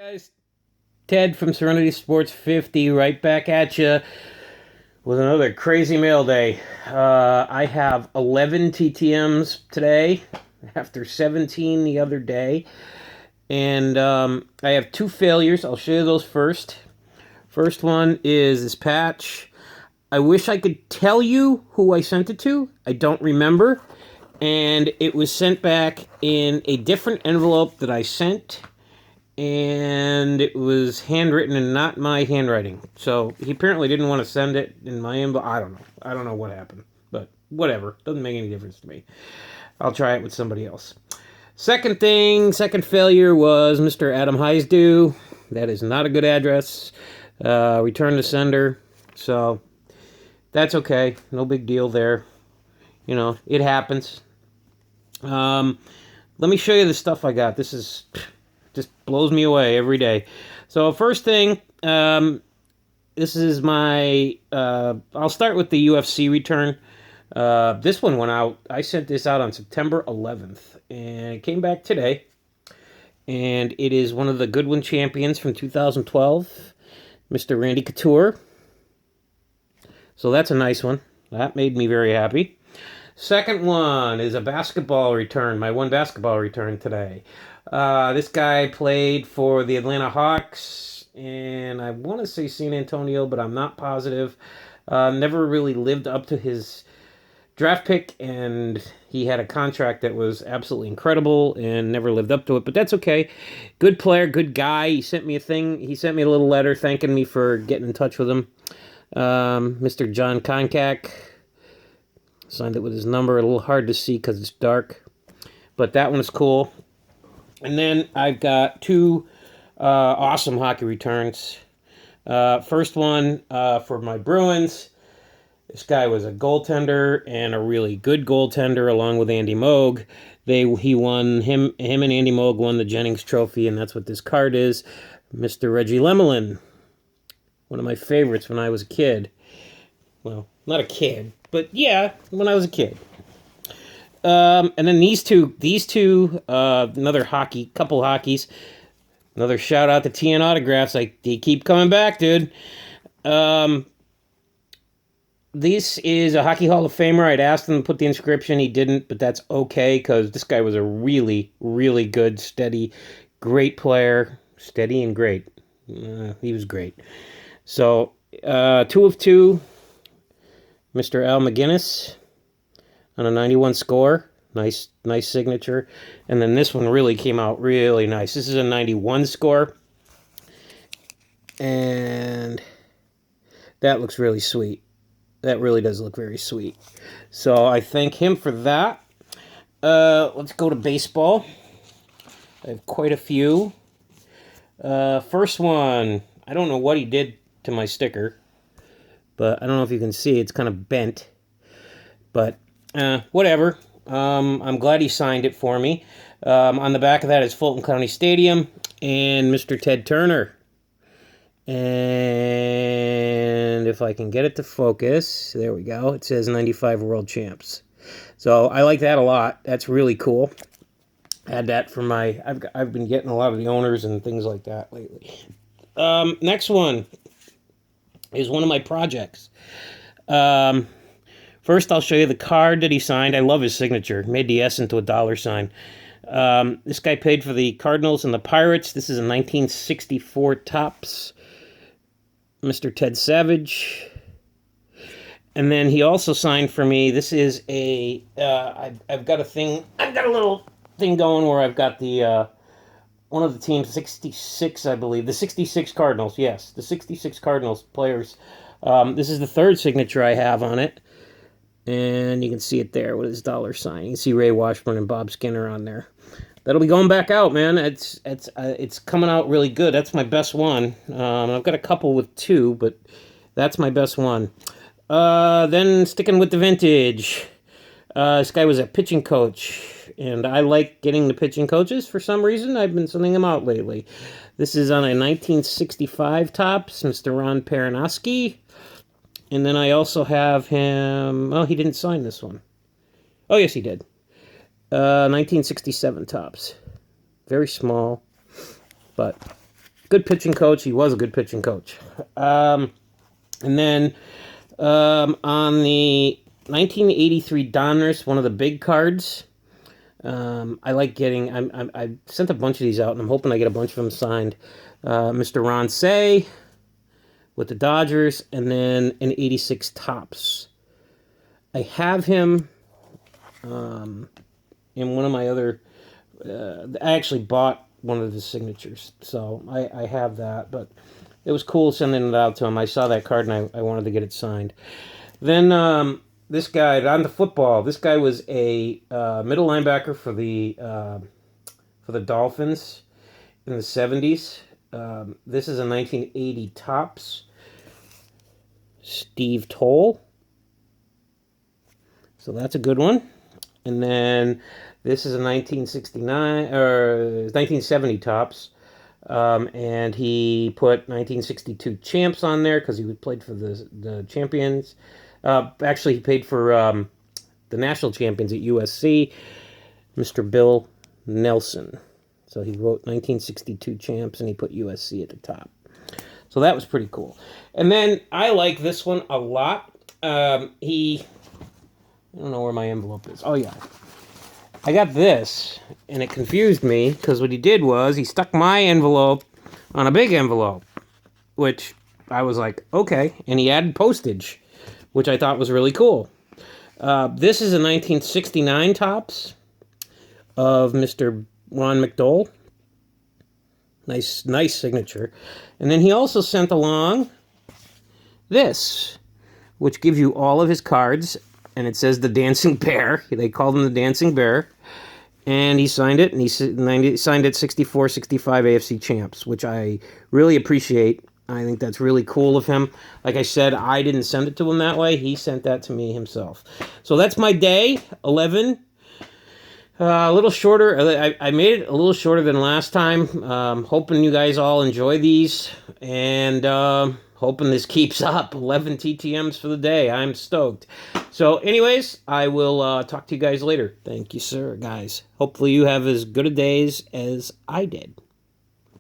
Guys, Ted from Serenity Sports 50 right back at you with another crazy mail day. I have 11 TTMs today after 17 the other day. And I have two failures. I'll show you those first. First one is this patch. I wish I could tell you who I sent it to. I don't remember. And it was sent back in a different envelope that I sent. And it was handwritten and not my handwriting. So he apparently didn't want to send it in my inbox. I don't know. I don't know what happened. But whatever. Doesn't make any difference to me. I'll try it with somebody else. Second failure was Mr. Adam Heisdu. That is not a good address. Return to sender. So that's okay. No big deal there. You know, it happens. Let me show you the stuff I got. This is just blows me away every day. So first thing, this is my, I'll start with the UFC return. This one went out, I sent this out on September 11th, and it came back today. And it is one of the Goodwin champions from 2012, Mr. Randy Couture. So that's a nice one. That made me very happy. Second one is a basketball return, my one basketball return today. This guy played for the Atlanta Hawks, and I want to say San Antonio, but I'm not positive. Never really lived up to his draft pick, and he had a contract that was absolutely incredible and never lived up to it, but that's okay. Good player, good guy. He sent me a thing. He sent me a little letter thanking me for getting in touch with him. Mr. John Koncak signed it with his number. A little hard to see because it's dark, but that one is cool. And then I've got two awesome hockey returns. First one for my Bruins. This guy was a goaltender and a really good goaltender, along with Andy Moog. Him and Andy Moog won the Jennings Trophy, and that's what this card is. Mr. Reggie Lemelin, one of my favorites when I was a kid. Well, not a kid, but yeah, when I was a kid. And then these two, another couple hockeys. Another shout out to TN Autographs. They keep coming back, dude. This is a Hockey Hall of Famer. I'd asked him to put the inscription. He didn't, but that's okay, because this guy was a really, really good, steady, great player. Steady and great. He was great. So, 2 of 2. Mr. Al McGinnis on a 91 score. Nice signature. And then this one really came out really nice. This is a 91 score. And that looks really sweet. That really does look very sweet. So I thank him for that. Let's go to baseball. I have quite a few. First one, I don't know what he did to my sticker, but I don't know if you can see, it's kind of bent. But whatever. I'm glad he signed it for me. On the back of that is Fulton County Stadium and Mr. Ted Turner. And if I can get it to focus, there we go. It says 95 World Champs. So I like that a lot. That's really cool. Add that for my... I've been getting a lot of the owners and things like that lately. Next one is one of my projects. First, I'll show you the card that he signed. I love his signature. Made the S into a $sign. This guy paid for the Cardinals and the Pirates. This is a 1964 Topps. Mr. Ted Savage. And then he also signed for me. This is a... I've got a thing... I've got a little thing going where I've got the... one of the teams, 66, I believe. The 66 Cardinals, yes. The 66 Cardinals players. This is the third signature I have on it. And you can see it there with his $sign. You can see Ray Washburn and Bob Skinner on there. That'll be going back out, man. It's coming out really good. That's my best one. I've got a couple with 2, but that's my best one. Then sticking with the vintage. This guy was a pitching coach, and I like getting the pitching coaches for some reason. I've been sending them out lately. This is on a 1965 Topps, Mr. Ron Peranoski. And then I also have him... Oh, he didn't sign this one. Oh, yes, he did. 1967 Topps. Very small, but Good pitching coach. He was a good pitching coach. And then on the 1983 Donruss, one of the big cards. I like getting. I sent a bunch of these out, and I'm hoping I get a bunch of them signed. Mr. Ron Say with the Dodgers, and then an 86 Topps. I have him in one of my other. I actually bought one of his signatures, so I have that. But it was cool sending it out to him. I saw that card, and I wanted to get it signed. Then this guy on the football. This guy was a middle linebacker for the Dolphins in the 70s. This is a 1980 Topps. Steve Toll. So that's a good one. And then this is a 1969 or 1970 Topps. And he put 1962 champs on there because he played for the champions. Actually, he played for the national champions at USC, Mr. Bill Nelson. So he wrote 1962 champs and he put USC at the top. So that was pretty cool. And then I like this one a lot. I don't know where my envelope is. Oh, yeah. I got this, and it confused me because what he did was he stuck my envelope on a big envelope, which I was like, okay. And he added postage, which I thought was really cool. This is a 1969 Topps of Mr. Ron McDowell. Nice signature. And then he also sent along this, which gives you all of his cards, and it says the Dancing Bear. They called him the Dancing Bear. And he signed it, and he signed it 64-65 AFC champs, which I really appreciate. I think that's really cool of him. Like I said, I didn't send it to him that way. He sent that to me himself. So that's my day, 11. A little shorter. I made it a little shorter than last time. Hoping you guys all enjoy these. And hoping this keeps up. 11 TTMs for the day. I'm stoked. So anyways, I will talk to you guys later. Thank you, sir, guys. Hopefully you have as good a days as I did.